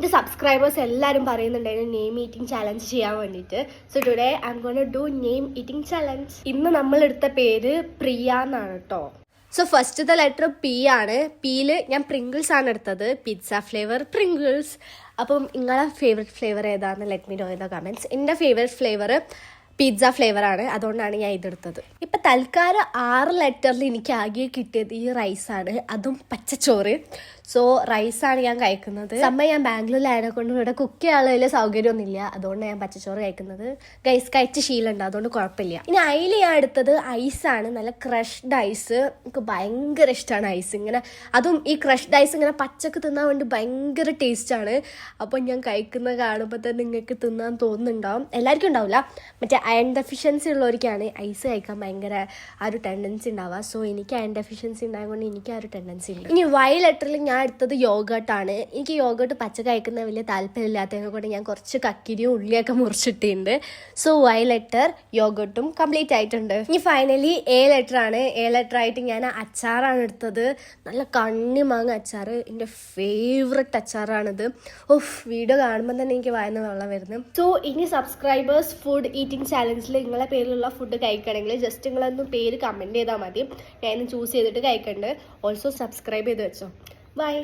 എൻ്റെ സബ്സ്ക്രൈബേഴ്സ് എല്ലാവരും പറയുന്നുണ്ടായിരുന്നു നെയിം ഈറ്റിംഗ് ചലഞ്ച് ചെയ്യാൻ വേണ്ടിയിട്ട്. So today I M gonna do name eating challenge. ഇന്ന് നമ്മളെടുത്ത പേര് പ്രിയ എന്നാണ് കേട്ടോ. സോ ഫസ്റ്റത്തെ ലെറ്റർ പി ആണ്. പിയിൽ ഞാൻ പ്രിങ്കിൾസ് ആണ് എടുത്തത്, പിസ്സ ഫ്ലേവർ പ്രിങ്കിൾസ്. അപ്പം നിങ്ങളെ ഫേവറേറ്റ് ഫ്ലേവർ ഏതാണെന്ന് let me know in the comments. എൻ്റെ ഫേവറേറ്റ് ഫ്ലേവർ പിസ്സ ഫ്ലേവറാണ്, അതുകൊണ്ടാണ് ഞാൻ ഇതെടുത്തത്. ഇപ്പം തൽക്കാലം 6 ലെറ്ററിൽ എനിക്ക് ആകെ കിട്ടിയത് ഈ റൈസാണ്, അതും പച്ചച്ചോറ്. സോ റൈസാണ് ഞാൻ കഴിക്കുന്നത്. സമയം ഞാൻ ബാംഗ്ലൂരിലായതിനെ കൊണ്ട് ഇവിടെ കുക്ക് ചെയ്യാനുള്ള വലിയ സൗകര്യമൊന്നുമില്ല, അതുകൊണ്ട് ഞാൻ പച്ചച്ചോറ് കഴിക്കുന്നത്. ഗൈസ് കഴിച്ച ശീലമുണ്ട്, അതുകൊണ്ട് കുഴപ്പമില്ല. ഇനി അതിൽ ഞാൻ എടുത്തത് ഐസാണ്, നല്ല ക്രഷ്ഡ് ഐസ്. എനിക്ക് ഭയങ്കര ഇഷ്ടമാണ് ഐസ്. ഇങ്ങനെ അതും ഈ ക്രഷ്ഡ് ഐസ് ഇങ്ങനെ പച്ചക്ക് തിന്നാൻ വേണ്ടി ഭയങ്കര ടേസ്റ്റാണ്. അപ്പോൾ ഞാൻ കഴിക്കുന്നത് കാണുമ്പോൾ തന്നെ നിങ്ങൾക്ക് തിന്നാൻ തോന്നുന്നുണ്ടാവും. എല്ലാവർക്കും ഉണ്ടാവില്ല, മറ്റേ അയൺ ഡെഫിഷ്യൻസി ഉള്ളവർക്കാണ് ഐസ് കഴിക്കാൻ ഭയങ്കര ആ ഒരു ടെൻഡൻസി ഉണ്ടാവുക. സോ എനിക്ക് അയൺ ഡെഫിഷ്യൻസി ഉണ്ടായതുകൊണ്ട് എനിക്ക് ആ ഒരു ടെൻഡൻസി ഉണ്ട്. ഇനി വൈ ലെറ്ററിൽ ഞാൻ എടുത്തത് യോഗട്ടാണ്. എനിക്ക് യോഗട്ട് പച്ച കഴിക്കുന്ന വലിയ താല്പര്യമില്ലാത്തതിനെ കൊണ്ട് ഞാൻ കുറച്ച് കക്കിരിയും ഉള്ളിയൊക്കെ മുറിച്ചിട്ടുണ്ട്. സോ വൈ ലെറ്റർ യോഗട്ടും കംപ്ലീറ്റ് ആയിട്ടുണ്ട്. ഇനി ഫൈനലി എ ലെറ്റർ ആണ്. എ ലെറ്റർ ആയിട്ട് ഞാൻ അച്ചാറാണ് എടുത്തത്. നല്ല കണ്ണിമാങ്ങ അച്ചാർ, എൻ്റെ ഫേവററ്റ് അച്ചാറാണിത്. ഓഫ്, വീഡിയോ കാണുമ്പോൾ തന്നെ എനിക്ക് വായന വെള്ളം വരുന്നു. സോ ഇനി സബ്സ്ക്രൈബേഴ്സ് ഫുഡ് ഈറ്റിംഗ് ചാലഞ്ചിൽ നിങ്ങളെ പേരിലുള്ള ഫുഡ് കഴിക്കണമെങ്കിൽ ജസ്റ്റ് നിങ്ങളൊന്ന് പേര് കമൻറ്റ് ചെയ്താൽ മതി. ഞാൻ ഇന്ന് ചൂസ് ചെയ്തിട്ട് കഴിക്കണ്ട്. ഓൾസോ സബ്സ്ക്രൈബ് ചെയ്ത് വെച്ചോ. ബൈ.